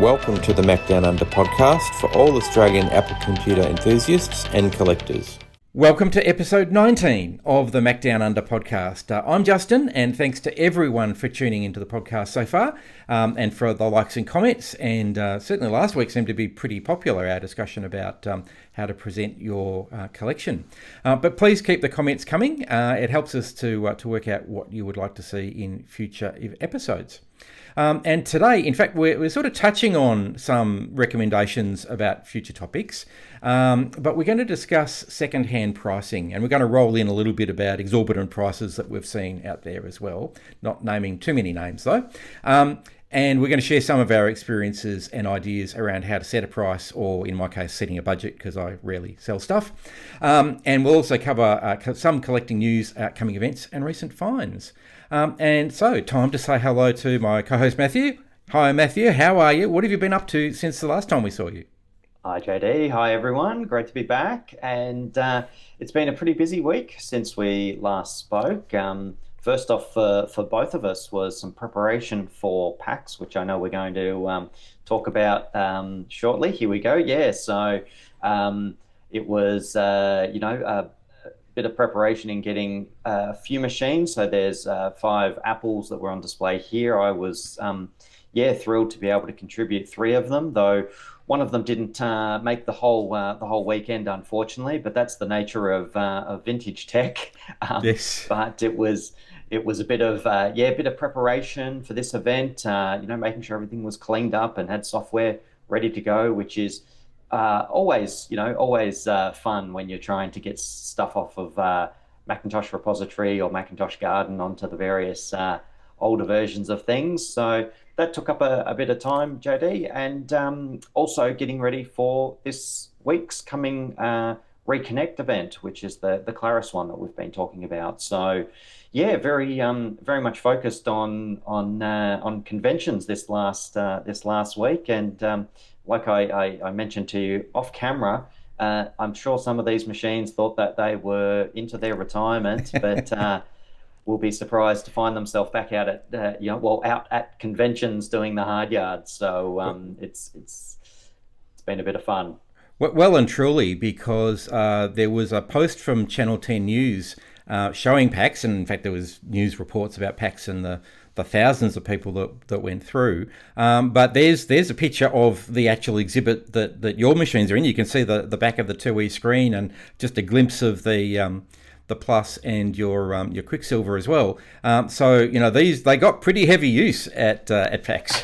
Welcome to the Macdownunder Podcast for all Australian Apple computer enthusiasts and collectors. Welcome to episode 19 of the Macdownunder Podcast. I'm Justin, and thanks to everyone for tuning into the podcast so far, and for the likes and comments. And certainly last week seemed to be pretty popular, our discussion about how to present your collection. But please keep the comments coming. It helps us to work out what you would like to see in future episodes. And today, in fact, we're sort of touching on some recommendations about future topics, but we're going to discuss second-hand pricing, and we're going to roll in a little bit about exorbitant prices that we've seen out there as well, not naming too many names though. And we're going to share some of our experiences and ideas around how to set a price, or in my case, setting a budget, because I rarely sell stuff. And we'll also cover some collecting news, upcoming events, and recent finds. And so, time to say hello to my co-host Matthew. Hi Matthew, how are you? What have you been up to since the last time we saw you? Hi JD, hi everyone, great to be back. And it's been a pretty busy week since we last spoke. First off, for both of us was some preparation for PAX, which I know we're going to talk about shortly. Here we go. Yeah, so it was, a bit of preparation in getting a few machines. So there's 5 Apples that were on display here. I was, thrilled to be able to contribute 3 of them, though one of them didn't make the whole weekend, unfortunately. But that's the nature of vintage tech. Yes. But it was a bit of preparation for this event. Making sure everything was cleaned up and had software ready to go, which is always fun when you're trying to get stuff off of Macintosh repository or Macintosh Garden onto the various older versions of things. So that took up a bit of time, JD, and also getting ready for this week's coming Reconnect event, which is the Claris one that we've been talking about. So yeah, very much focused on conventions this last week, and like I mentioned to you off camera, I'm sure some of these machines thought that they were into their retirement, but will be surprised to find themselves back out at out at conventions doing the hard yards. So it's been a bit of fun. Well and truly, because there was a post from Channel 10 News showing PAX, and in fact there was news reports about PAX and the thousands of people that went through. But there's a picture of the actual exhibit that your machines are in. You can see the back of the 2E screen and just a glimpse of the Plus and your Quicksilver as well. So they got pretty heavy use at PAX.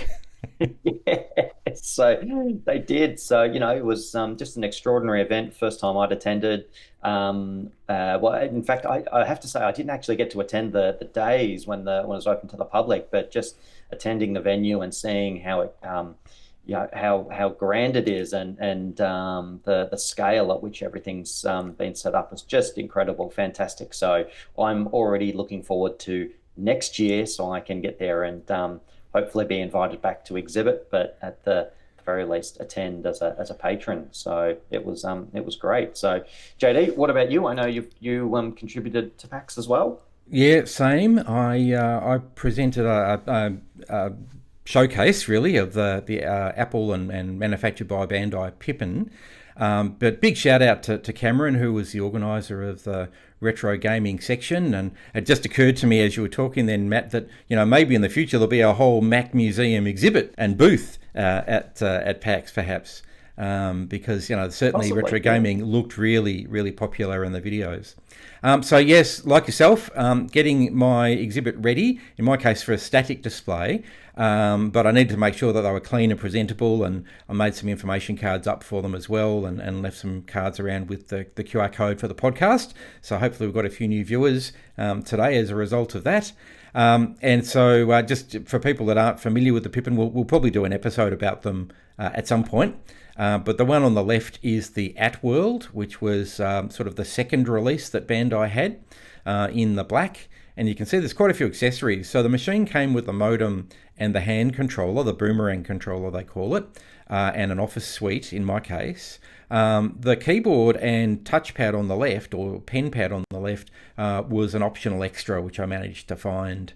Yes, so they did. So it was just an extraordinary event. First time I'd attended. In fact, I have to say I didn't actually get to attend the days when it was open to the public, but just attending the venue and seeing how it how grand it is, and the scale at which everything's been set up is just incredible, fantastic. So I'm already looking forward to next year, so I can get there and hopefully be invited back to exhibit, but at the very least attend as a patron. So it was great. So JD, what about you? I know you contributed to PAX as well. Yeah, same. I presented a showcase really of the Apple and manufactured by Bandai Pippin. But big shout out to Cameron, who was the organizer of the retro gaming section. And it just occurred to me as you were talking then, Matt, that maybe in the future there'll be a whole Mac museum exhibit and booth at PAX perhaps, because certainly possibly, retro gaming looked really, really popular in the videos. So yes, like yourself, getting my exhibit ready, in my case for a static display, but I needed to make sure that they were clean and presentable, and I made some information cards up for them as well, and left some cards around with the QR code for the podcast. So hopefully we've got a few new viewers today as a result of that. And so just for people that aren't familiar with the Pippin, we'll probably do an episode about them at some point. But the one on the left is the At-World, which was sort of the second release that Bandai had in the black. And you can see there's quite a few accessories. So the machine came with the modem and the hand controller, the boomerang controller they call it, and an office suite in my case. The keyboard and touchpad on the left, or pen pad on the left, was an optional extra, which I managed to find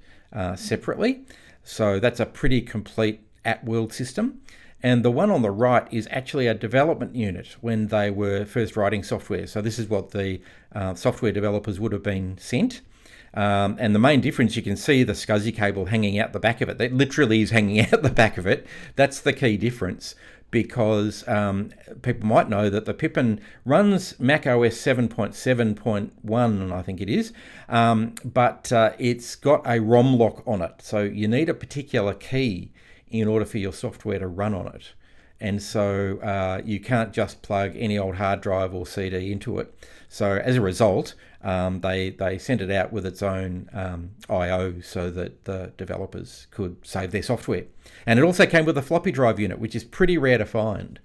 separately. So that's a pretty complete At-World system. And the one on the right is actually a development unit when they were first writing software. So this is what the software developers would have been sent. And the main difference, you can see the SCSI cable hanging out the back of it. That literally is hanging out the back of it. That's the key difference, because people might know that the Pippin runs Mac OS 7.7.1, I think it is, but it's got a ROM lock on it. So you need a particular key in order for your software to run on it. And so you can't just plug any old hard drive or CD into it. So as a result, they sent it out with its own I/O so that the developers could save their software. And it also came with a floppy drive unit, which is pretty rare to find.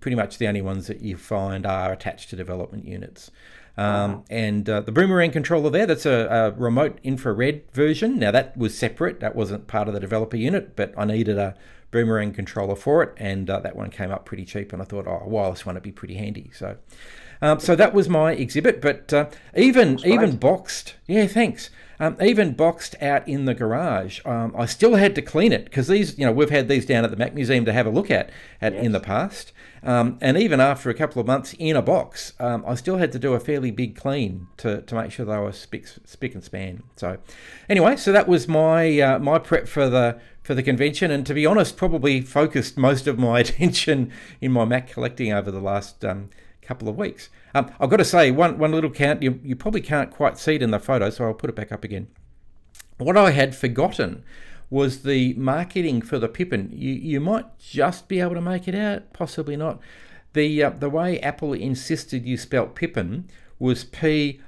Pretty much the only ones that you find are attached to development units. And the Boomerang controller there, that's a remote infrared version. Now that was separate, that wasn't part of the developer unit, but I needed a Boomerang controller for it, and that one came up pretty cheap, and I thought, a wireless one would be pretty handy. So that was my exhibit, but even boxed, yeah, thanks. Even boxed out in the garage, I still had to clean it, because these, we've had these down at the Mac Museum to have a look at yes. in the past. And even after a couple of months in a box, I still had to do a fairly big clean to make sure they were spick and span. So anyway, so that was my my prep for the convention, and to be honest, probably focused most of my attention in my Mac collecting over the last couple of weeks. I've got to say, one little count, you probably can't quite see it in the photo, so I'll put it back up again. What I had forgotten was the marketing for the Pippin. You might just be able to make it out, possibly not. The way Apple insisted you spelt Pippin was P''P''N.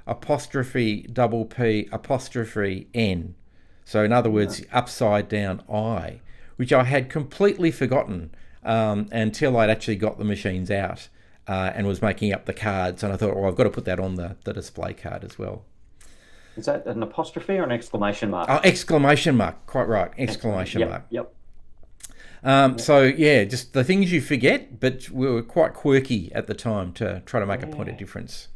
So in other words, upside down I, which I had completely forgotten until I'd actually got the machines out and was making up the cards. And I thought, I've got to put that on the display card as well. Is that an apostrophe or an exclamation mark? Oh, exclamation mark. Quite right. Exclamation mark. Yep. So, yeah, just the things you forget, but we were quite quirky at the time to try to make a point of difference.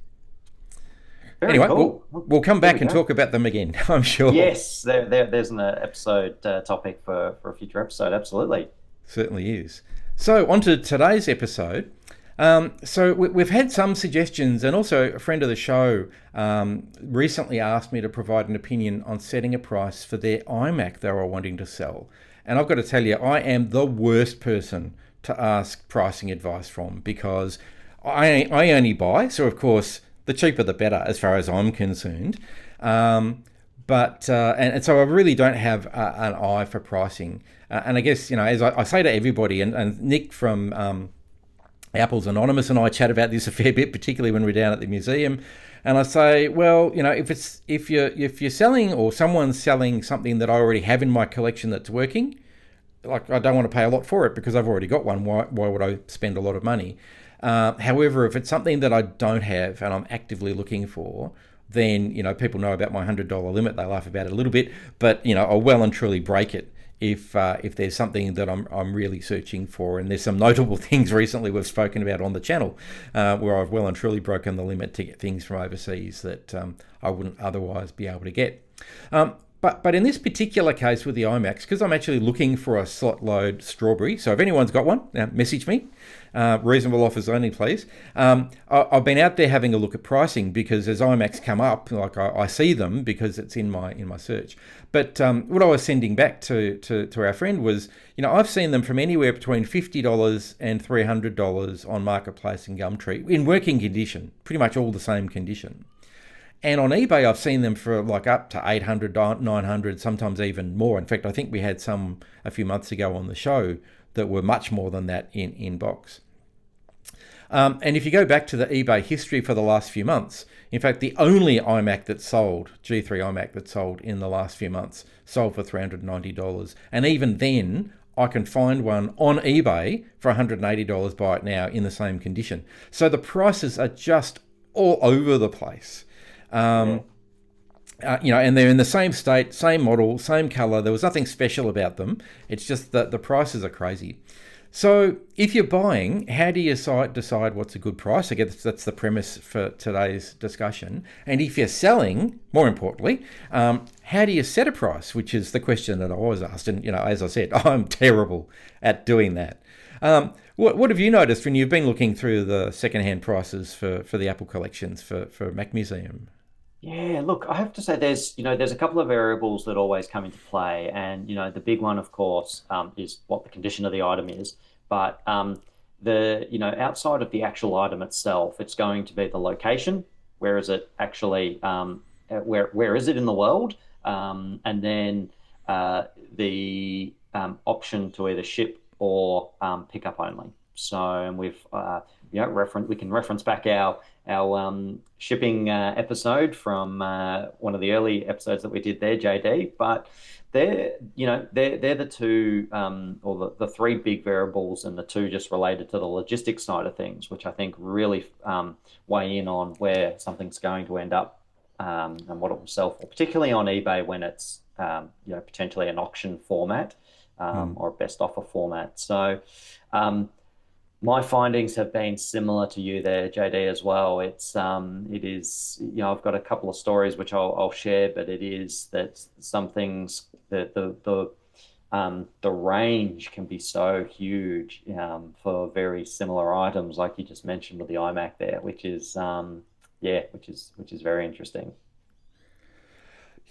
Very anyway, cool. we'll come back and talk about them again, I'm sure. Yes, there's an episode topic for a future episode, absolutely. Certainly is. So, on to today's episode. So we've had some suggestions, and also a friend of the show recently asked me to provide an opinion on setting a price for their iMac they were wanting to sell. And I've got to tell you, I am the worst person to ask pricing advice from, because I only buy, so of course the cheaper the better as far as I'm concerned. And so I really don't have an eye for pricing. And I guess, as I say to everybody, and Nick from Apple's Anonymous and I chat about this a fair bit, particularly when we're down at the museum. And I say, well, if you're selling, or someone's selling something that I already have in my collection that's working, like, I don't want to pay a lot for it because I've already got one. Why would I spend a lot of money? However, if it's something that I don't have and I'm actively looking for, then people know about my $100 limit. They laugh about it a little bit, but I'll well and truly break it if there's something that I'm really searching for. And there's some notable things recently we've spoken about on the channel where I've well and truly broken the limit to get things from overseas that I wouldn't otherwise be able to get. But in this particular case with the iMacs, because I'm actually looking for a slot load Strawberry, so if anyone's got one, message me. Reasonable offers only, please. I've been out there having a look at pricing, because as iMacs come up, like I see them because it's in my search. But what I was sending back to our friend was, I've seen them from anywhere between $50 and $300 on Marketplace and Gumtree in working condition, pretty much all the same condition. And on eBay, I've seen them for like up to $800, $900, sometimes even more. In fact, I think we had some a few months ago on the show that were much more than that in box. And if you go back to the eBay history for the last few months, in fact, the only iMac that sold, G3 iMac that sold in the last few months, sold for $390. And even then, I can find one on eBay for $180 by it now in the same condition. So the prices are just all over the place. And they're in the same state, same model, same color. There was nothing special about them. It's just that the prices are crazy. So if you're buying, how do you decide what's a good price? I guess that's the premise for today's discussion. And if you're selling, more importantly, how do you set a price? Which is the question that I was asked. And, as I said, I'm terrible at doing that. What have you noticed when you've been looking through the secondhand prices for the Apple collections for Mac Museum? Yeah, look, I have to say there's a couple of variables that always come into play. And, the big one, of course, is what the condition of the item is. But outside of the actual item itself, it's going to be the location. Where is it actually, where is it in the world? And then the option to either ship or pick up only. So, and we can reference back our shipping episode from one of the early episodes that we did there, JD. But they're the two or the three big variables, and the two just related to the logistics side of things, which I think really weigh in on where something's going to end up and what it will sell for, particularly on eBay when it's potentially an auction format or a best offer format. So. My findings have been similar to you there, JD, as well. It is, I've got a couple of stories which I'll share, but it is that some things, the range can be so huge for very similar items, like you just mentioned with the iMac there, which is which is very interesting.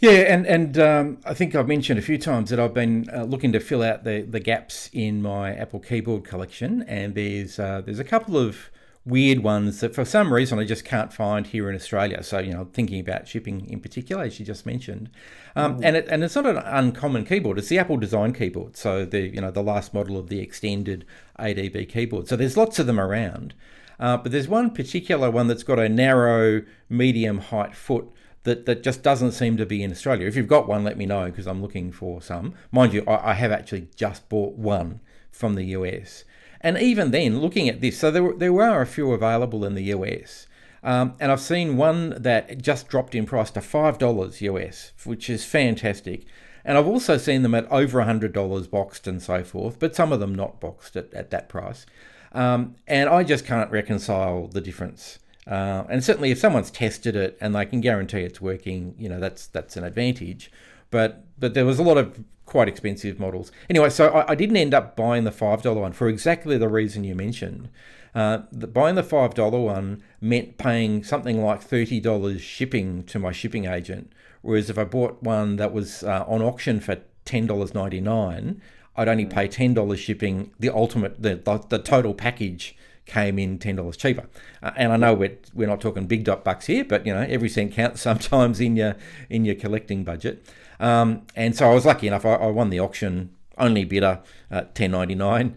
Yeah, and I think I've mentioned a few times that I've been looking to fill out the gaps in my Apple keyboard collection, and there's a couple of weird ones that for some reason I just can't find here in Australia. So thinking about shipping in particular, as you just mentioned, and it's not an uncommon keyboard. It's the Apple design keyboard, so the last model of the extended ADB keyboard. So there's lots of them around, but there's one particular one that's got a narrow medium height foot that just doesn't seem to be in Australia. If you've got one, let me know, because I'm looking for some. Mind you, I have actually just bought one from the US. And even then, looking at this, so there were a few available in the US. And I've seen one that just dropped in price to $5 US, which is fantastic. And I've also seen them at over $100 boxed and so forth, but some of them not boxed at that price. And I just can't reconcile the difference. And certainly if someone's tested it and they can guarantee it's working, that's an advantage. But there was a lot of quite expensive models. Anyway, so I didn't end up buying the $5 one for exactly the reason you mentioned. Buying the $5 one meant paying something like $30 shipping to my shipping agent. Whereas if I bought one that was on auction for $10.99, I'd only pay $10 shipping. The total package came in $10 cheaper. And I know we're not talking big bucks here, but every cent counts sometimes in your collecting budget. And so I was lucky enough. I won the auction, only bidder at $10.99,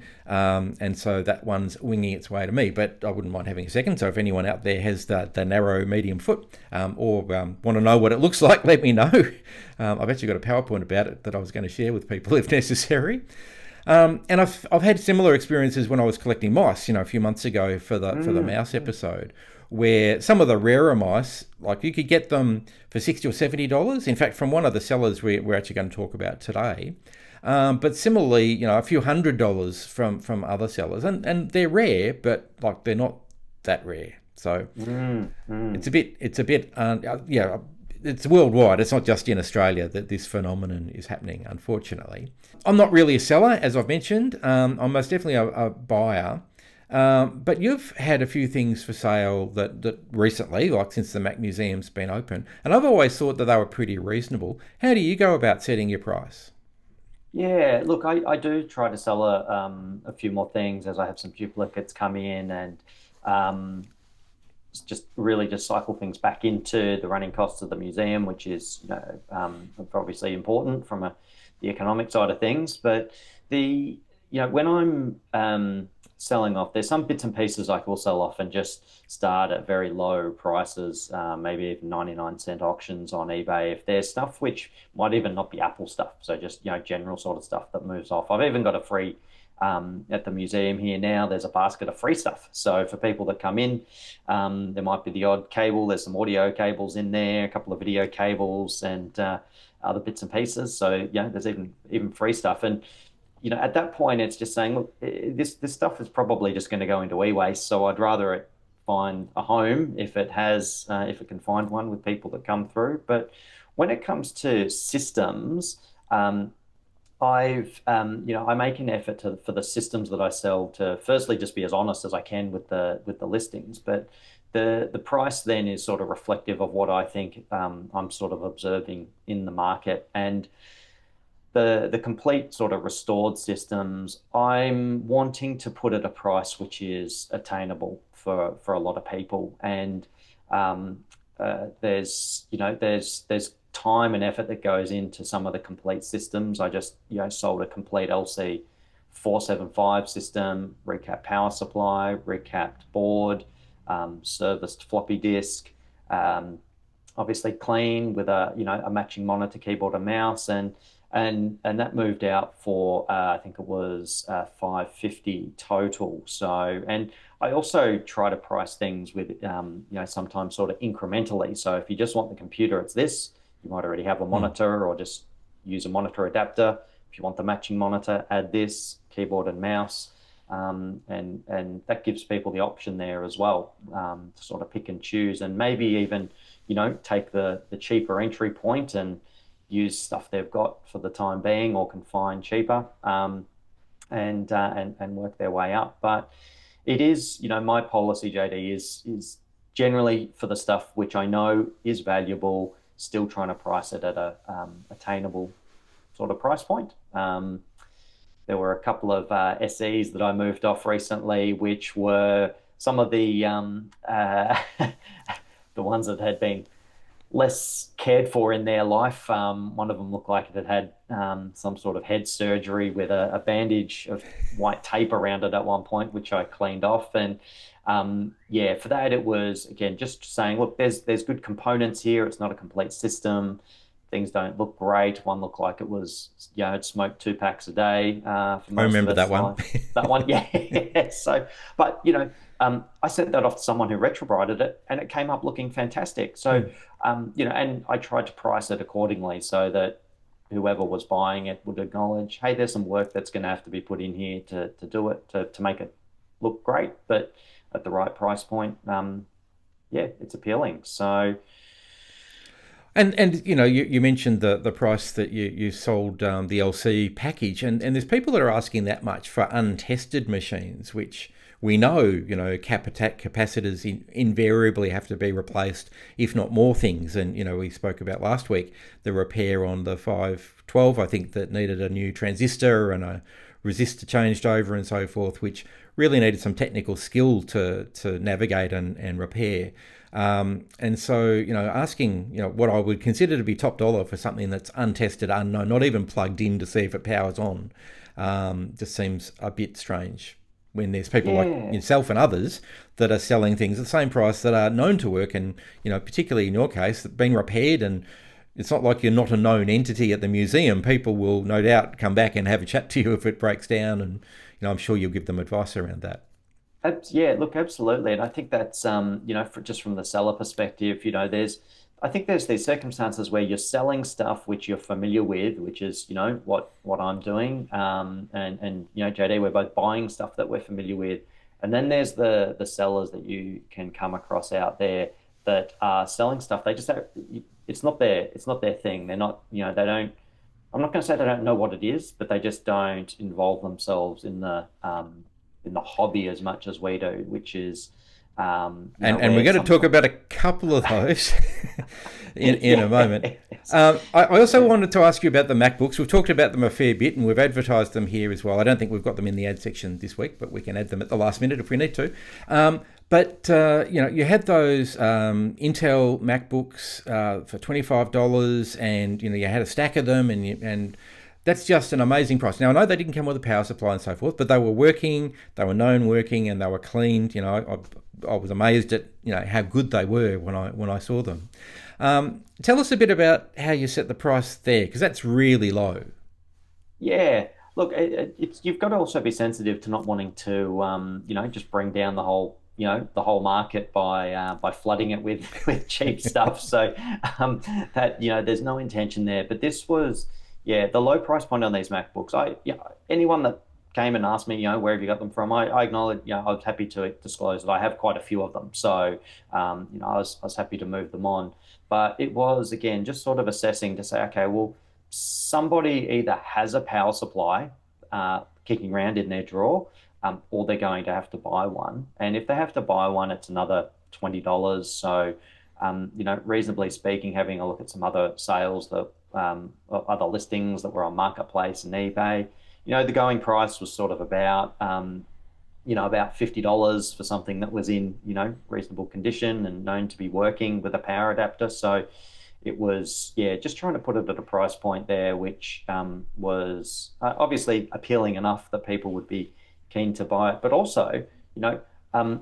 and so that one's winging its way to me. But I wouldn't mind having a second. So if anyone out there has the narrow medium foot, or want to know what it looks like, let me know. I've actually got a PowerPoint about it that I was going to share with people if necessary. And I've had similar experiences when I was collecting mice, a few months ago for the mouse episode, where some of the rarer mice, like you could get them for $60 or $70. In fact, from one of the sellers we're actually going to talk about today. But similarly, a few $100 from other sellers, and they're rare, but like they're not that rare. So it's a bit it's worldwide. It's not just in Australia that this phenomenon is happening, unfortunately. I'm not really a seller, as I've mentioned. I'm most definitely a buyer. But you've had a few things for sale that recently, like since the Mac Museum's been open, and I've always thought that they were pretty reasonable. How do you go about setting your price? Yeah, look, I do try to sell a few more things as I have some duplicates come in, and just cycle things back into the running costs of the museum, which is obviously important from the economic side of things. But when I'm selling off, there's some bits and pieces I will sell off and just start at very low prices, maybe even 99-cent auctions on eBay if there's stuff which might even not be Apple stuff. So just general sort of stuff that moves off. I've even got a free at the museum here now, there's a basket of free stuff. So for people that come in, there might be the odd cable. There's some audio cables in there, a couple of video cables, and other bits and pieces. So there's even free stuff. And at that point, it's just saying, look, this stuff is probably just going to go into e-waste. So I'd rather it find a home if it can find one with people that come through. But when it comes to systems, I make an effort for the systems that I sell to firstly just be as honest as I can with the listings, but the price then is sort of reflective of what I think I'm sort of observing in the market. And the complete sort of restored systems, I'm wanting to put at a price which is attainable for a lot of people. And there's time and effort that goes into some of the complete systems. I just sold a complete LC 475 system, recapped power supply, recapped board, serviced floppy disk, obviously clean with a matching monitor, keyboard, and mouse, and that moved out for I think it was 550 total. So, and I also try to price things with sometimes sort of incrementally. So if you just want the computer, it's this. You might already have a monitor, or just use a monitor adapter. If you want the matching monitor, add this keyboard and mouse, and that gives people the option there as well, to sort of pick and choose, and maybe even take the cheaper entry point and use stuff they've got for the time being, or can find cheaper, and work their way up. But it is, my policy, JD, is generally for the stuff which I know is valuable, still trying to price it at a attainable sort of price point. There were a couple of SEs that I moved off recently, which were some of the the ones that had been less cared for in their life. One of them looked like it had some sort of head surgery with a bandage of white tape around it at one point, which I cleaned off. And for that, it was, again, just saying, look, there's good components here. It's not a complete system. Things don't look great. One looked like it was, it smoked 2 packs a day. For most I remember of that one. That one, yeah. So, but, I sent that off to someone who retrobrited it, and it came up looking fantastic. So, and I tried to price it accordingly so that whoever was buying it would acknowledge, hey, there's some work that's going to have to be put in here to do it, to make it look great, but at the right price point. It's appealing. So, And you mentioned the price that you sold the LC package, and there's people that are asking that much for untested machines, which we know capacitors invariably have to be replaced, if not more things. And we spoke about last week the repair on the 512, I think, that needed a new transistor and a resistor changed over and so forth, which really needed some technical skill to navigate and repair. And so, asking, what I would consider to be top dollar for something that's untested, unknown, not even plugged in to see if it powers on, just seems a bit strange when there's people like yourself and others that are selling things at the same price that are known to work, and, particularly in your case, being repaired. And it's not like you're not a known entity at the museum. People will no doubt come back and have a chat to you if it breaks down, and, I'm sure you'll give them advice around that. Yeah, look, absolutely. And I think that's, just from the seller perspective, I think there's these circumstances where you're selling stuff which you're familiar with, which is, what I'm doing. And JD, we're both buying stuff that we're familiar with. And then there's the sellers that you can come across out there that are selling stuff. They just it's not their thing. They're not, they don't, I'm not going to say they don't know what it is, but they just don't involve themselves in the hobby as much as we do, which is and we're going to talk about a couple of those in a moment. I also wanted to ask you about the MacBooks. We've talked about them a fair bit, and we've advertised them here as well. I don't think we've got them in the ad section this week, but we can add them at the last minute if we need to. But you had those Intel MacBooks for $25, and you had a stack of them, and that's just an amazing price. Now, I know they didn't come with a power supply and so forth, but they were working, they were known working, and they were cleaned. I was amazed at how good they were when I saw them. Tell us a bit about how you set the price there, because that's really low. Yeah, look, you've got to also be sensitive to not wanting to just bring down the whole market by flooding it with cheap stuff. So that there's no intention there. But this was. Yeah, the low price point on these MacBooks. Anyone that came and asked me, where have you got them from? I acknowledge, I was happy to disclose that I have quite a few of them. So, I was happy to move them on. But it was, again, just sort of assessing to say, okay, well, somebody either has a power supply kicking around in their drawer, or they're going to have to buy one. And if they have to buy one, it's another $20. So, reasonably speaking, having a look at some other sales that other listings that were on Marketplace and eBay, the going price was sort of about $50 for something that was in, reasonable condition and known to be working with a power adapter. So it was, just trying to put it at a price point there, which was obviously appealing enough that people would be keen to buy it. But also, I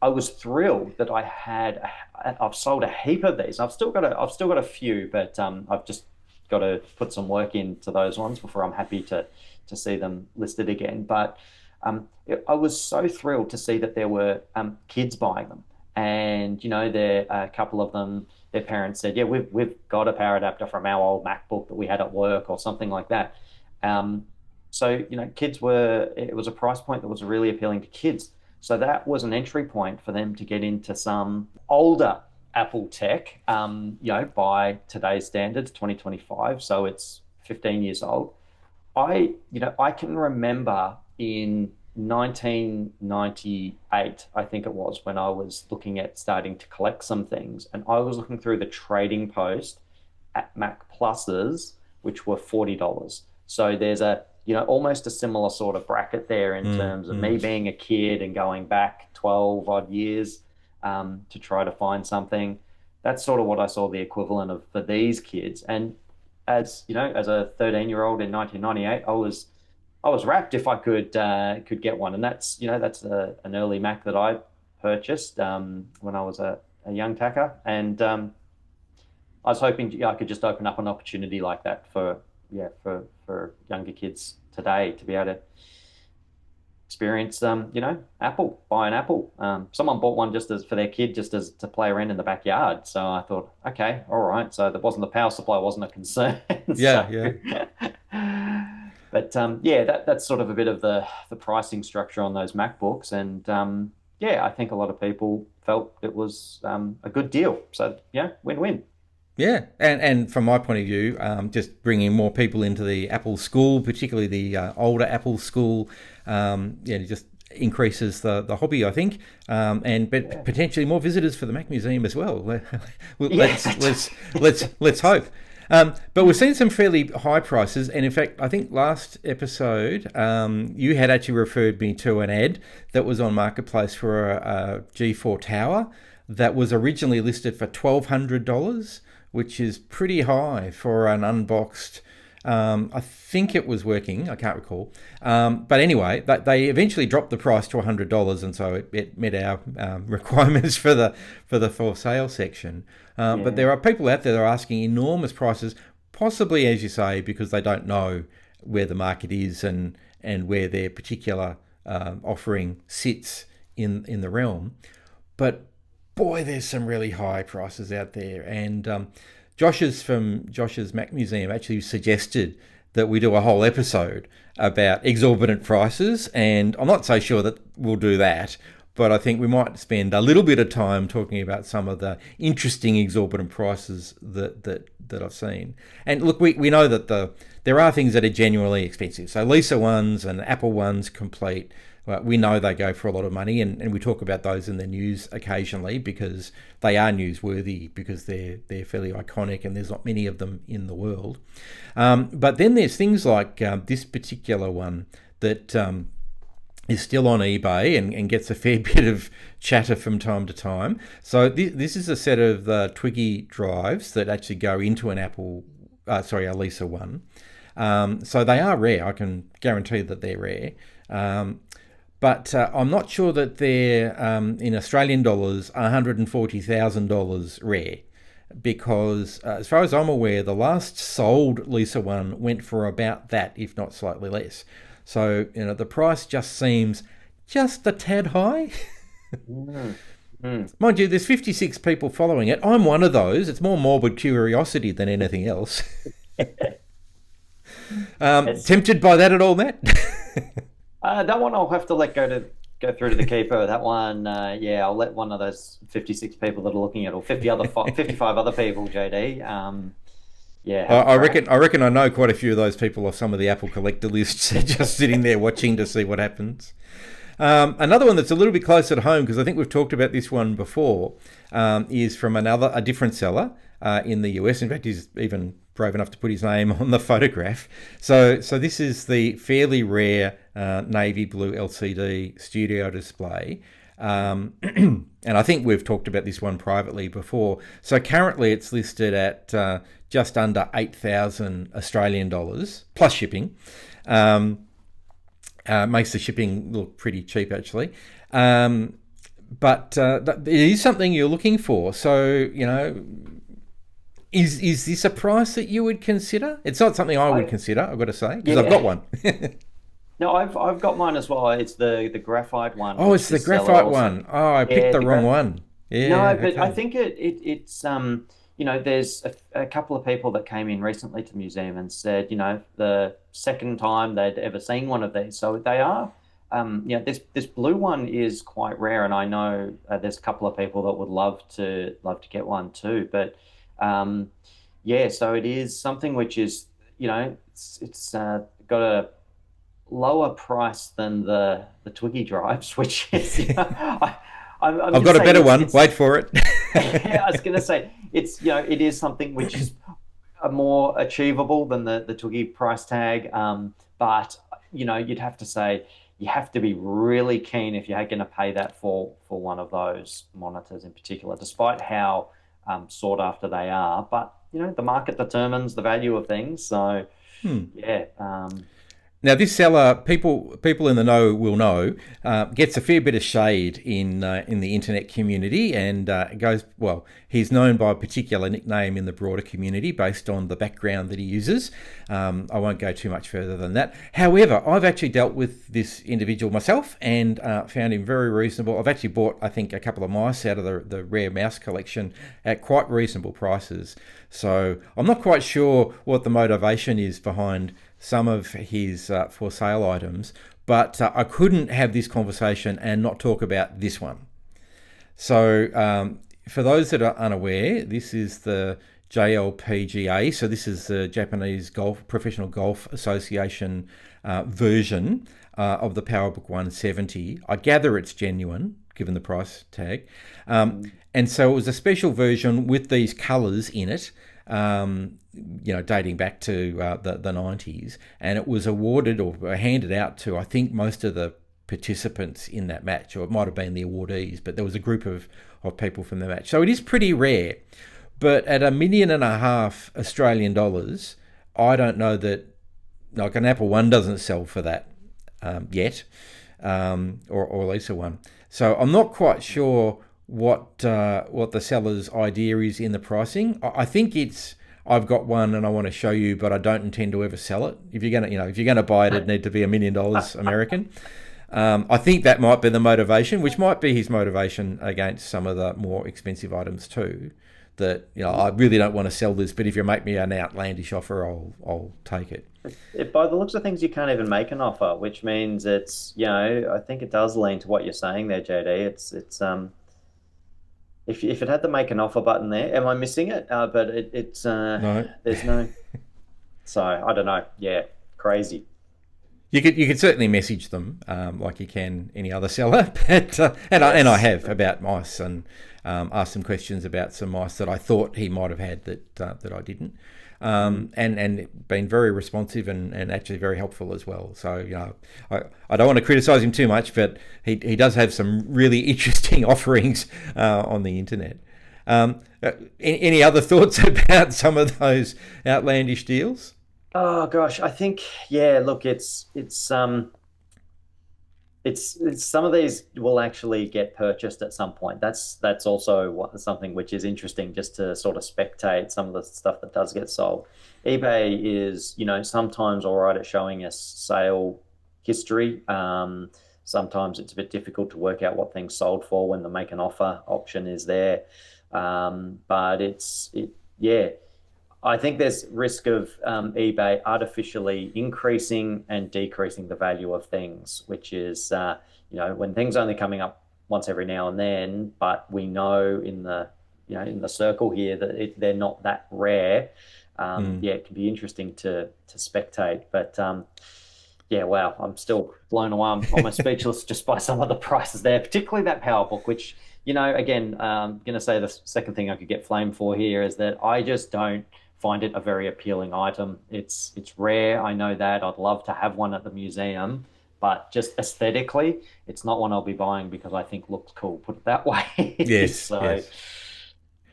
was thrilled that I've sold a heap of these. I've still got a few, but I've just got to put some work into those ones before I'm happy to see them listed again. But I was so thrilled to see that there were kids buying them, and there a couple of them, their parents said, "Yeah, we've got a power adapter from our old MacBook that we had at work," or something like that. So kids it was a price point that was really appealing to kids. So that was an entry point for them to get into some older Apple tech. By today's standards, 2025, so it's 15 years old. I can remember in 1998, I think it was, when I was looking at starting to collect some things, and I was looking through the trading post at Mac Pluses, which were $40. So there's almost a similar sort of bracket there in terms of me being a kid and going back 12 odd years to try to find something. That's sort of what I saw the equivalent of for these kids. And as a 13-year-old in 1998, I was rapt if I could get one. And that's an early Mac that I purchased when I was a young tacker. And I was hoping I could just open up an opportunity like that for younger kids today to be able to experience, Apple, buy an Apple. Someone bought one just as for their kid, just as to play around in the backyard. So I thought, okay, all right. So there wasn't the power supply wasn't a concern. Yeah. But that's sort of a bit of the pricing structure on those MacBooks, and I think a lot of people felt it was a good deal. So win-win. Yeah, and from my point of view, just bringing more people into the Apple school, particularly the older Apple school, just increases the hobby, I think, but potentially more visitors for the Mac Museum as well. Let's hope. But we've seen some fairly high prices, and in fact, I think last episode you had actually referred me to an ad that was on Marketplace for a G4 Tower that was originally listed for $1,200. Which is pretty high for an unboxed. I think it was working. I can't recall. But anyway, they eventually dropped the price to $100, and so it met our requirements for the for sale section. But there are people out there that are asking enormous prices, possibly, as you say, because they don't know where the market is and where their particular offering sits in the realm. But boy, there's some really high prices out there. And Josh's Mac Museum actually suggested that we do a whole episode about exorbitant prices. And I'm not so sure that we'll do that, but I think we might spend a little bit of time talking about some of the interesting exorbitant prices that I've seen. And look, we know that there are things that are genuinely expensive. So Lisa ones and Apple ones complete. Well, we know they go for a lot of money, and we talk about those in the news occasionally because they are newsworthy, because they're fairly iconic and there's not many of them in the world. But then there's things like this particular one that is still on eBay and gets a fair bit of chatter from time to time. So this is a set of the Twiggy drives that actually go into an a Lisa one. So they are rare. I can guarantee that they're rare. But I'm not sure that they're, in Australian dollars, $140,000 rare, because as far as I'm aware, the last sold Lisa one went for about that, if not slightly less. So, the price just seems just a tad high. Mind you, there's 56 people following it. I'm one of those. It's more morbid curiosity than anything else. Tempted by that at all, Matt? That one I'll have to let go through to the keeper. That one, I'll let one of those 56 people that are looking at, or 55 other people, JD. yeah, I have a I crack. reckon. I reckon I know quite a few of those people off some of the Apple collector lists, just sitting there watching to see what happens. Another one that's a little bit closer to home, because I think we've talked about this one before, is from a different seller in the US. In fact, he's even brave enough to put his name on the photograph. So this is the fairly rare navy blue LCD studio display. And I think we've talked about this one privately before. So currently it's listed at just under 8,000 Australian dollars plus shipping. Makes the shipping look pretty cheap, actually. But it is something you're looking for. So, is this a price that you would consider? It's not something I would consider, I've got to say, because I've got one. No, I've got mine as well. It's the graphite one. Oh, it's the graphite one. Oh, I picked the wrong one. Yeah. No, but I Okay. think it's there's a couple of people that came in recently to the museum and said, the second time they'd ever seen one of these. So they are, this blue one is quite rare, and I know there's a couple of people that would love to get one too. But yeah, so it is something which is, it's got a lower price than the Twiggy drives, which is, I'm I've just got a saying better one. it's Wait for it. yeah, I was going to say it's it is something which is more achievable than the Twiggy price tag. But you'd have to say you have to be really keen if you're going to pay that for one of those monitors in particular, despite how sought after they are. But the market determines the value of things. So yeah, Now, this seller, people in the know will know, gets a fair bit of shade in the internet community, and goes well. He's known by a particular nickname in the broader community based on the background that he uses. I won't go too much further than that. However, I've actually dealt with this individual myself and found him very reasonable. I've actually bought, I think, a couple of mice out of the rare mouse collection at quite reasonable prices. So I'm not quite sure what the motivation is behind some of his for sale items, but I couldn't have this conversation and not talk about this one. So for those that are unaware, this is the JLPGA. So this is the Japanese Professional Golf Association version of the PowerBook 170. I gather it's genuine, given the price tag. And so it was a special version with these colours in it, dating back to the 90s. And it was awarded or handed out to, I think, most of the participants in that match, or it might have been the awardees, but there was a group of people from the match. So it is pretty rare. But at $1.5 million Australian dollars, I don't know that, like, an Apple One doesn't sell for that yet, or at least a one. So I'm not quite sure what the seller's idea is in the pricing. I think it's, I've got one and I want to show you, but I don't intend to ever sell it. If you're gonna buy it, it'd need to be $1 million American. I think that might be the motivation, which might be his motivation against some of the more expensive items too. That I really don't want to sell this, but if you make me an outlandish offer, I'll take it. By the looks of things, you can't even make an offer, which means it's I think it does lean to what you're saying there, JD. It's if it had the make an offer button there, am I missing it? But it's No. there's no. So I don't know. Yeah, crazy. You could certainly message them like you can any other seller, but I have about mice and asked some questions about some mice that I thought he might have had that I didn't, and been very responsive and actually very helpful as well. So I don't want to criticise him too much, but he does have some really interesting offerings on the internet. Any other thoughts about some of those outlandish deals? Oh gosh, I think look, it's some of these will actually get purchased at some point. That's also something which is interesting, just to sort of spectate some of the stuff that does get sold. eBay is, sometimes all right at showing us sale history. Sometimes it's a bit difficult to work out what things sold for when the make an offer option is there. But yeah. I think there's risk of eBay artificially increasing and decreasing the value of things, which is, when things are only coming up once every now and then, but we know in the in the circle here, that they're not that rare. Yeah, it can be interesting to spectate. But yeah, wow, I'm still blown away. I'm almost speechless just by some of the prices there, particularly that power book, which, again, I'm going to say the second thing I could get flamed for here is that I just don't find it a very appealing item. It's rare. I know that. I'd love to have one at the museum, but just aesthetically, it's not one I'll be buying because I think looks cool, put it that way. Yes, So, yes.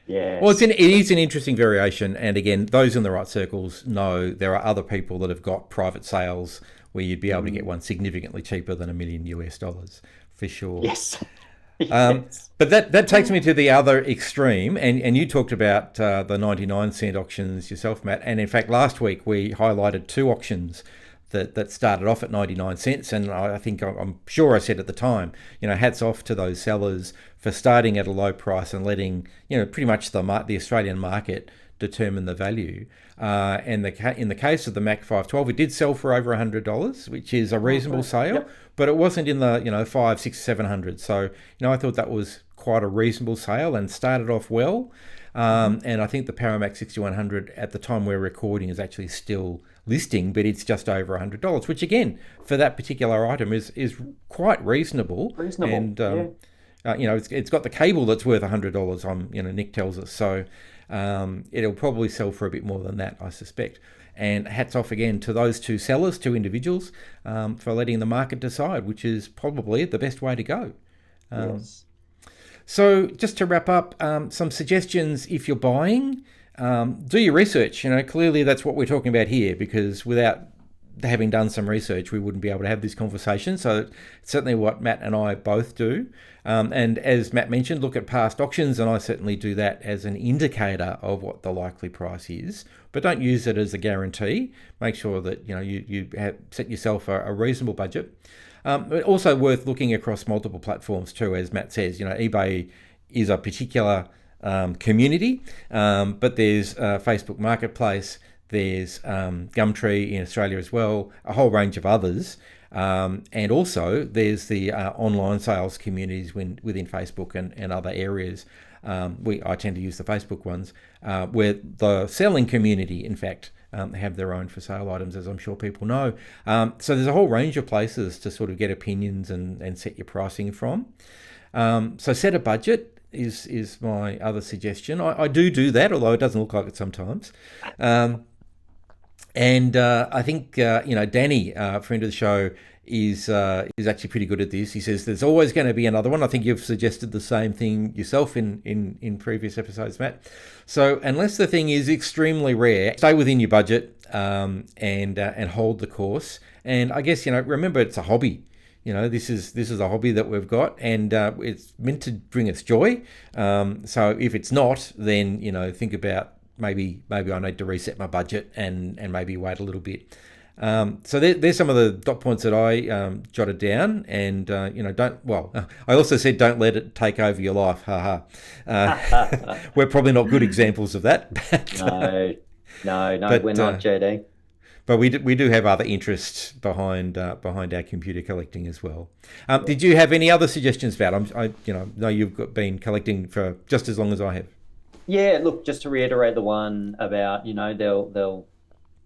yeah. Well, it is an interesting variation. And again, those in the right circles know there are other people that have got private sales where you'd be able to get one significantly cheaper than $1 million for sure. Yes. Yes. But that takes me to the other extreme, and you talked about the 99-cent auctions yourself, Matt. And in fact, last week we highlighted 2 auctions that started off at 99 cents, and I think I'm sure I said at the time, hats off to those sellers for starting at a low price and letting pretty much the Australian market determine the value. And in the case of the Mac 512, it did sell for over $100, which is a reasonable sale. Yep. But it wasn't in the 5, 6, 700. So I thought that was quite a reasonable sale and started off well. And I think the PowerMac 6100 at the time we're recording is actually still listing, but it's just over $100, which again for that particular item is quite reasonable. And it's got the cable that's worth $100. Nick tells us so. It'll probably sell for a bit more than that, I suspect. And hats off again to those 2 sellers, 2 individuals, for letting the market decide, which is probably the best way to go. Yes. So just to wrap up, some suggestions if you're buying. Do your research. Clearly that's what we're talking about here, because without having done some research, we wouldn't be able to have this conversation. So it's certainly what Matt and I both do. And as Matt mentioned, look at past auctions, and I certainly do that as an indicator of what the likely price is. But don't use it as a guarantee. Make sure that you have set yourself a reasonable budget. But also worth looking across multiple platforms too, as Matt says. eBay is a particular community, but there's Facebook Marketplace, there's Gumtree in Australia as well, a whole range of others, and also there's the online sales communities within Facebook and other areas. I tend to use the Facebook ones, where the selling community, in fact, have their own for sale items, as I'm sure people know. So there's a whole range of places to sort of get opinions and set your pricing from. So set a budget is my other suggestion. I do that, although it doesn't look like it sometimes. And I think Danny, friend of the show, is actually pretty good at this. He says there's always going to be another one. I think you've suggested the same thing yourself in previous episodes, Matt. So unless the thing is extremely rare, stay within your budget and hold the course. And I guess remember, it's a hobby. This is a hobby that we've got, and it's meant to bring us joy. So if it's not, then think about maybe I need to reset my budget and maybe wait a little bit. So there's some of the dot points that I jotted down, and I also said don't let it take over your life. We're probably not good examples of that. But, no, we're not, JD. But we do have other interests behind our computer collecting as well. Did you have any other suggestions about? I know you've been collecting for just as long as I have. Yeah, look, just to reiterate the one about there'll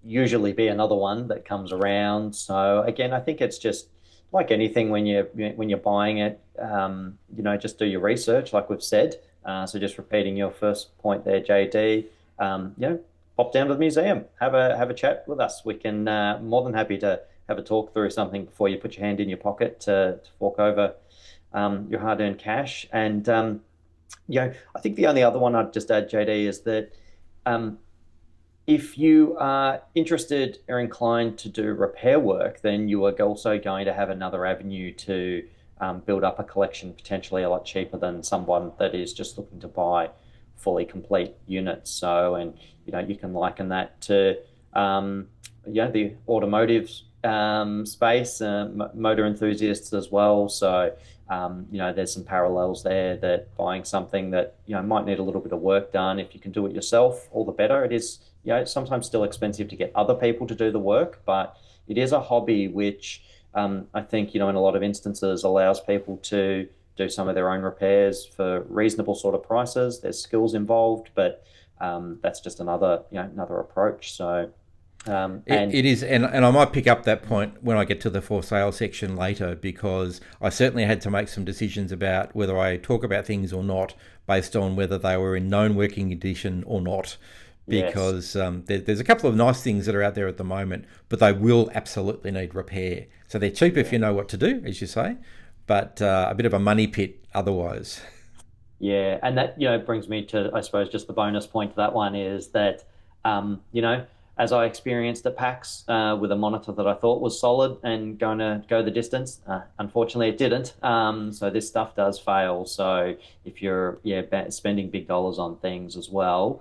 usually be another one that comes around. So again, I think it's just like anything when you're buying it. Just do your research, like we've said. So just repeating your first point there, JD. Pop down to the museum, have a chat with us. We can more than happy to have a talk through something before you put your hand in your pocket to fork over your hard-earned cash. And I think the only other one I'd just add, JD, is that if you are interested or inclined to do repair work, then you are also going to have another avenue to build up a collection potentially a lot cheaper than someone that is just looking to buy fully complete units. So, and you can liken that to the automotive space, motor enthusiasts as well. So there's some parallels there, that buying something that might need a little bit of work done, if you can do it yourself, all the better. It is it's sometimes still expensive to get other people to do the work, but it is a hobby which I think in a lot of instances allows people to do some of their own repairs for reasonable sort of prices. There's skills involved, but that's just another approach. So it is, and I might pick up that point when I get to the for sale section later, because I certainly had to make some decisions about whether I talk about things or not based on whether they were in known working condition or not. Because there's a couple of nice things that are out there at the moment, but they will absolutely need repair. So they're cheap if you know what to do, as you say, but a bit of a money pit otherwise. Yeah, and that brings me to, I suppose, just the bonus point to that one is that as I experienced at PAX with a monitor that I thought was solid and going to go the distance, unfortunately it didn't. So this stuff does fail. So if you're spending big dollars on things as well,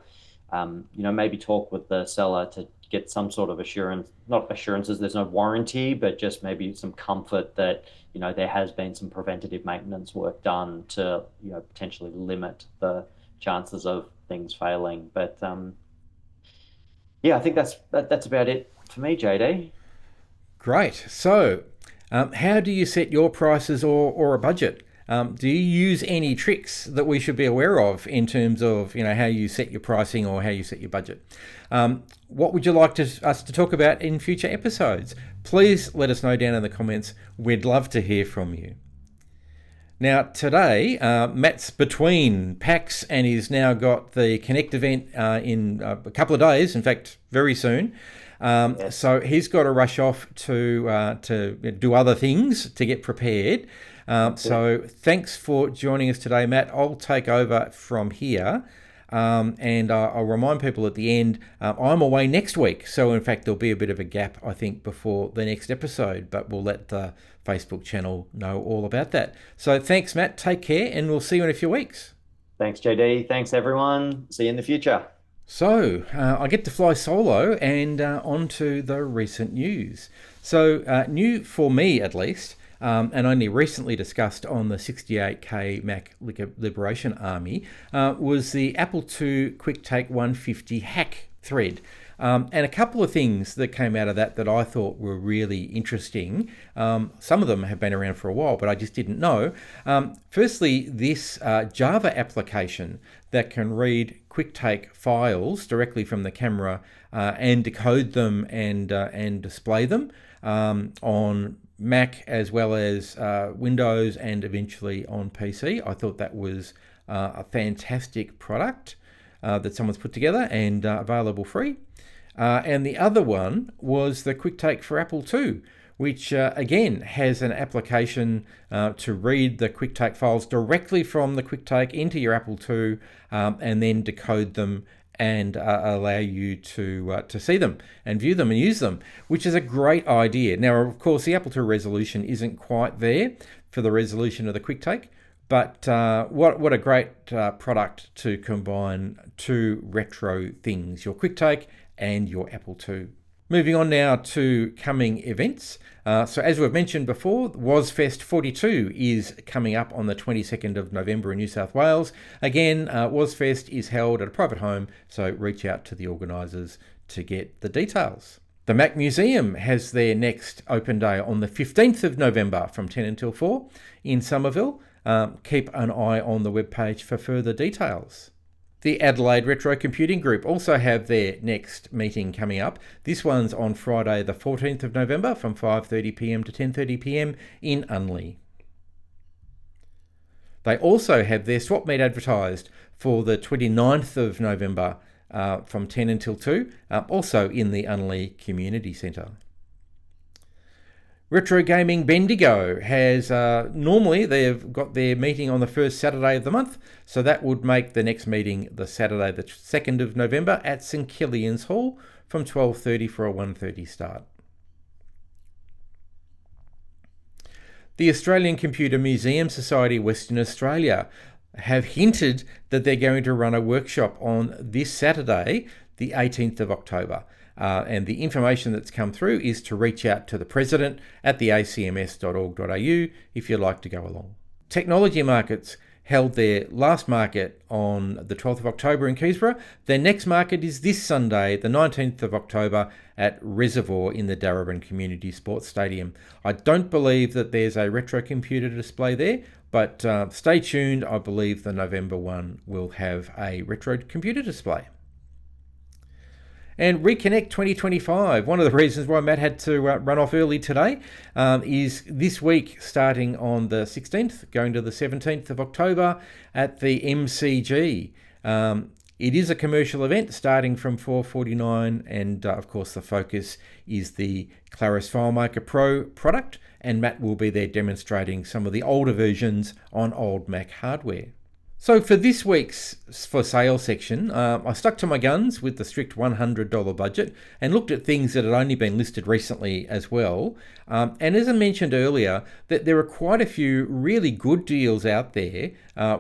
maybe talk with the seller to get some sort of assurance, not assurances, there's no warranty, but just maybe some comfort that, there has been some preventative maintenance work done to, potentially limit the chances of things failing. But I think that's about it for me, JD. Great. So how do you set your prices or a budget? Do you use any tricks that we should be aware of in terms of how you set your pricing or how you set your budget? What would you like us to talk about in future episodes? Please let us know down in the comments. We'd love to hear from you. Now today, Matt's between PAX and he's now got the Connect event in a couple of days, in fact very soon. So he's got to rush off to do other things to get prepared. So thanks for joining us today, Matt. I'll take over from here. And I'll remind people at the end, I'm away next week. So in fact, there'll be a bit of a gap, I think, before the next episode, but we'll let the Facebook channel know all about that. So thanks, Matt. Take care, and we'll see you in a few weeks. Thanks, JD. Thanks, everyone. See you in the future. So I get to fly solo and on to the recent news. So new for me, at least, and only recently discussed on the 68K Mac Liberation Army, was the Apple II QuickTake 150 hack thread. And a couple of things that came out of that I thought were really interesting. Some of them have been around for a while, but I just didn't know. Firstly, this Java application that can read QuickTake files directly from the camera and decode them and display them on Mac as well as Windows and eventually on PC. I thought that was a fantastic product that someone's put together and available free. And the other one was the QuickTake for Apple II, which again has an application to read the QuickTake files directly from the QuickTake into your Apple II and then decode them and allow you to see them and view them and use them, which is a great idea. Now, of course, the Apple II resolution isn't quite there for the resolution of the QuickTake, but what a great product to combine two retro things, your QuickTake and your Apple II. Moving on now to coming events. So as we've mentioned before, WasFest 42 is coming up on the 22nd of November in New South Wales. Again, WasFest is held at a private home, so reach out to the organisers to get the details. The Mac Museum has their next open day on the 15th of November from 10 until 4 in Somerville. Keep an eye on the webpage for further details. The Adelaide Retro Computing Group also have their next meeting coming up. This one's on Friday the 14th of November from 5:30pm to 10:30pm in Unley. They also have their swap meet advertised for the 29th of November from 10 until 2, also in the Unley Community Centre. Retro Gaming Bendigo has, normally they've got their meeting on the first Saturday of the month, so that would make the next meeting the Saturday the 2nd of November at St Killian's Hall from 12:30 for a 1:30 start. The Australian Computer Museum Society Western Australia have hinted that they're going to run a workshop on this Saturday, the 18th of October. And the information that's come through is to reach out to the president at the acms.org.au if you'd like to go along. Technology Markets held their last market on the 12th of October in Keysborough. Their next market is this Sunday, the 19th of October at Reservoir in the Darebin Community Sports Stadium. I don't believe that there's a retro computer display there, But stay tuned. I believe the November one will have a retro computer display. And Reconnect 2025, one of the reasons why Matt had to run off early today is this week, starting on the 16th, going to the 17th of October at the MCG. It is a commercial event starting from $4.49, and of course the focus is the Claris FileMaker Pro product, and Matt will be there demonstrating some of the older versions on old Mac hardware. So for this week's for sale section, I stuck to my guns with the strict $100 budget and looked at things that had only been listed recently as well. And as I mentioned earlier, that there are quite a few really good deals out there,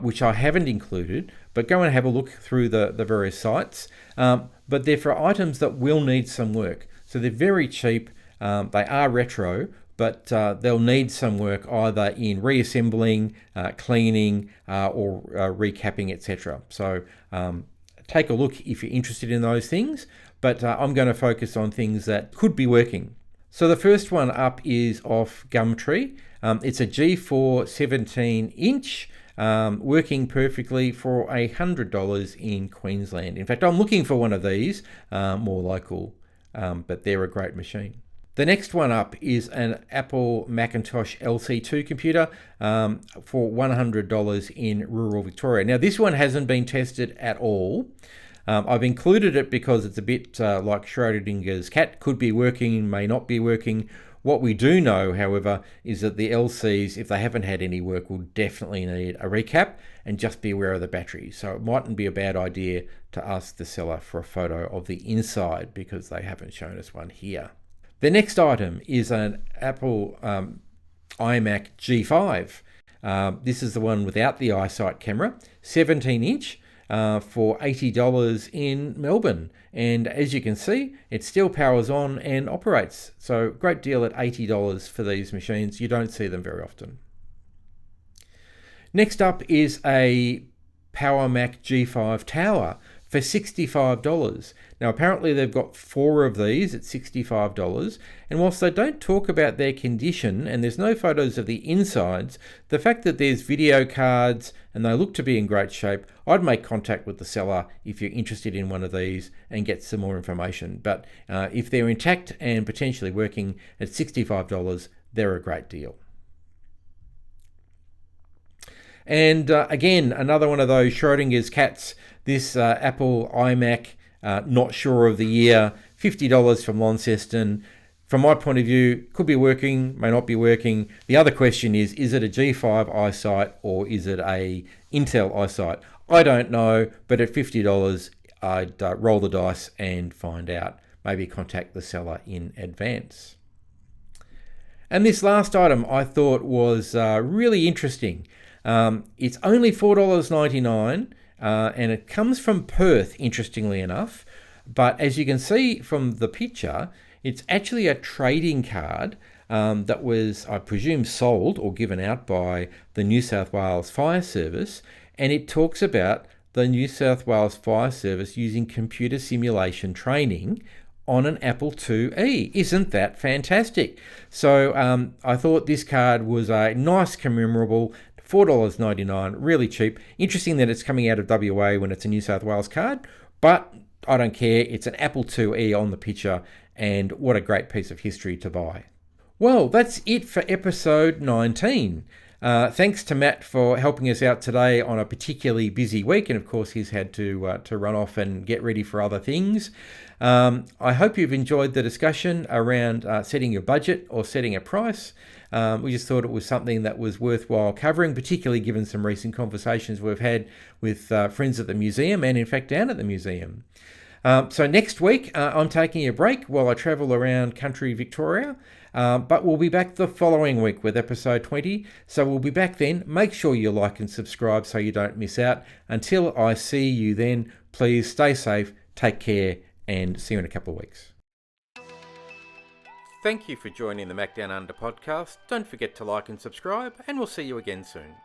which I haven't included, but go and have a look through the various sites. But they're for items that will need some work. So they're very cheap, they are retro, but they'll need some work either in reassembling, cleaning, or recapping, etc. So take a look if you're interested in those things, but I'm going to focus on things that could be working. So the first one up is off Gumtree. It's a G4 17-inch, working perfectly for $100 in Queensland. In fact, I'm looking for one of these, more local, but they're a great machine. The next one up is an Apple Macintosh LC2 computer for $100 in rural Victoria. Now, this one hasn't been tested at all. I've included it because it's a bit like Schrodinger's cat, could be working, may not be working. What we do know, however, is that the LCs, if they haven't had any work, will definitely need a recap, and just be aware of the battery. So it mightn't be a bad idea to ask the seller for a photo of the inside, because they haven't shown us one here. The next item is an Apple iMac G5. This is the one without the iSight camera, 17-inch for $80 in Melbourne. And as you can see, it still powers on and operates. So great deal at $80 for these machines. You don't see them very often. Next up is a Power Mac G5 Tower for $65. Now, apparently they've got 4 of these at $65, and whilst they don't talk about their condition and there's no photos of the insides, the fact that there's video cards and they look to be in great shape, I'd make contact with the seller if you're interested in one of these and get some more information. But if they're intact and potentially working at $65, they're a great deal. And again, another one of those Schrodinger's cats, this Apple iMac, not sure of the year, $50 from Launceston. From my point of view, could be working, may not be working. The other question is it a G5 iSight or is it a Intel iSight? I don't know, but at $50, I'd roll the dice and find out. Maybe contact the seller in advance. And this last item I thought was really interesting. It's only $4.99 and it comes from Perth, interestingly enough. But as you can see from the picture, it's actually a trading card that was, I presume, sold or given out by the New South Wales Fire Service. And it talks about the New South Wales Fire Service using computer simulation training on an Apple IIe. Isn't that fantastic? So I thought this card was a nice commemorable, $4.99, really cheap. Interesting that it's coming out of WA when it's a New South Wales card, but I don't care. It's an Apple IIe on the picture, and what a great piece of history to buy. Well, that's it for episode 19. Thanks to Matt for helping us out today on a particularly busy week, and of course he's had to run off and get ready for other things. I hope you've enjoyed the discussion around setting your budget or setting a price. We just thought it was something that was worthwhile covering, particularly given some recent conversations we've had with friends at the museum and in fact down at the museum. So next week I'm taking a break while I travel around country Victoria. But we'll be back the following week with episode 20. So we'll be back then. Make sure you like and subscribe so you don't miss out. Until I see you then, please stay safe, take care, and see you in a couple of weeks. Thank you for joining the Macdownunder Podcast. Don't forget to like and subscribe, and we'll see you again soon.